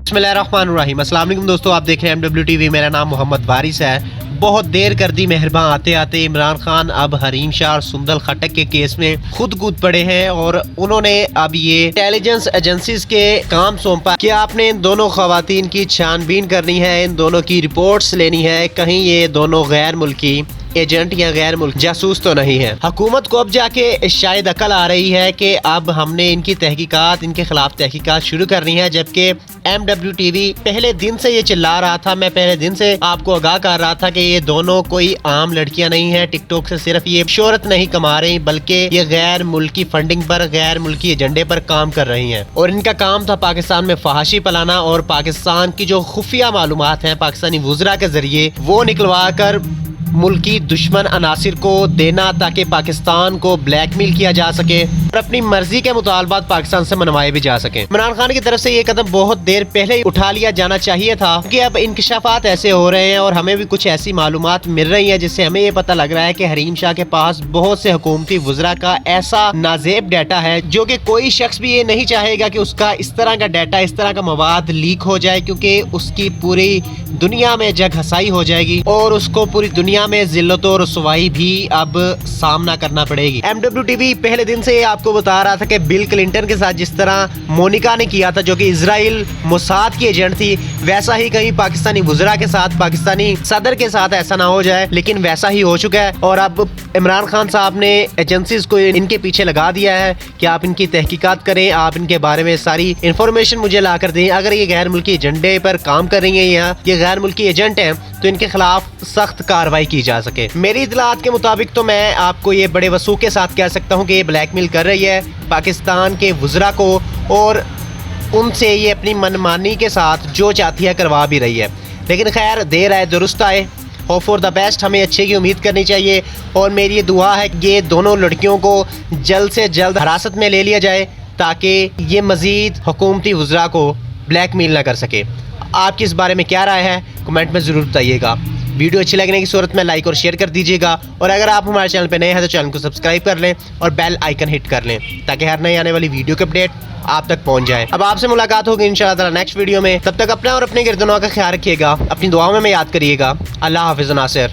बिस्मिल्लाहिर्रहमानिर्रहीम। अस्सलाम वालेकुम दोस्तों, आप देख रहे हैं MW TV। मेरा नाम मोहम्मद वारिस है। बहुत देर कर दी मेहरबान आते आते इमरान खान अब हरीम शाह और सुंदल खटक के केस में खुद कूद पड़े हैं और उन्होंने अब ये इंटेलिजेंस एजेंसीज के काम सौंपा कि आपने इन दोनों खवातीन की छानबीन करनी है, इन दोनों की रिपोर्ट्स लेनी है, कहीं ये दोनों गैर मुल्की एजेंट या गैर मुल्क जासूस तो नहीं है। हुकूमत को अब जाके शायद अकल आ रही है कि अब हमने इनकी तहकीकात, इनके खिलाफ तहकीकात शुरू करनी है। जबकि MW TV पहले दिन से ये चिल्ला रहा था, मैं पहले दिन से आपको आगाह कर रहा था कि ये दोनों कोई आम लड़कियां नहीं है। टिकटॉक से सिर्फ ये शोहरत नहीं कमा रही बल्कि ये गैर मुल्की फंडिंग पर, गैर मुल्की एजेंडे पर काम कर रही हैं और इनका काम था पाकिस्तान में फहाशी फैलाना और पाकिस्तान की जो खुफिया मालूमात हैं पाकिस्तानी वुज़रा के जरिए वो निकलवा कर मुल्की दुश्मन अनासिर को देना ताकि पाकिस्तान को ब्लैकमेल किया जा सके और अपनी मर्जी के मुतालबात पाकिस्तान से मनवाए भी जा सके। इमरान खान की तरफ से ये कदम बहुत देर पहले ही उठा लिया जाना चाहिए था क्योंकि अब इंकशाफात ऐसे हो रहे हैं और हमें भी कुछ ऐसी मालूमात मिल रही हैं जिससे हमें ये पता लग रहा है कि हरीम शाह के पास बहुत से हुकूमती वुज़रा का ऐसा नाजेब डाटा है जो कि कोई शख्स भी ये नहीं चाहेगा कि उसका इस तरह का डाटा, इस तरह का मवाद लीक हो जाए क्योंकि उसकी पूरी दुनिया में जग हसाई हो जाएगी और उसको पूरी दुनिया में जिल्लत और रसवाई भी अब सामना करना पड़ेगी। MW TV पहले दिन से आपको बता रहा था कि बिल क्लिंटन के साथ जिस तरह मोनिका ने किया था जो कि इजराइल मोसाद की एजेंट थी, वैसा ही कहीं पाकिस्तानी वुज़रा के साथ, पाकिस्तानी सदर के साथ ऐसा ना हो जाए, लेकिन वैसा ही हो चुका है। और अब इमरान खान साहब ने एजेंसीज को इनके पीछे लगा दिया है कि आप इनकी तहकीकात करें, आप इनके बारे में सारी इंफॉर्मेशन मुझे ला कर दें। अगर ये गैर मुल्की एजेंडे पर काम कर रही है या ये गैर मुल्की एजेंट हैं तो इनके खिलाफ सख्त कार्रवाई की जा सके। मेरी इतलात के मुताबिक तो मैं आपको ये बड़े वसूख के साथ कह सकता हूँ कि ये ब्लैकमेल कर रही है पाकिस्तान के वुज़रा को और उनसे ये अपनी मनमानी के साथ जो चाहती है करवा भी रही है। लेकिन खैर, देर आए दुरुस्त आए। होप फॉर द बेस्ट, हमें अच्छे की उम्मीद करनी चाहिए और मेरी ये दुआ है कि ये दोनों लड़कियों को जल्द से जल्द हिरासत में ले लिया जाए ताकि ये मज़ीद हुकूमती वुज़रा को ब्लैकमेल ना कर सके। आपकी इस बारे में क्या राय है कमेंट में ज़रूर बताइएगा। वीडियो अच्छी लगने की सूरत में लाइक और शेयर कर दीजिएगा और अगर आप हमारे चैनल पर नए हैं तो चैनल को सब्सक्राइब कर लें और बेल आइकन हिट कर लें ताकि हर नई आने वाली वीडियो के अपडेट आप तक पहुंच जाए। अब आपसे मुलाकात होगी इंशाअल्लाह नेक्स्ट वीडियो में। तब तक अपना और अपने गिरदनों का ख्याल रखिएगा, अपनी दुआओं में याद करिएगा। अल्लाह हाफिज़ नासिर।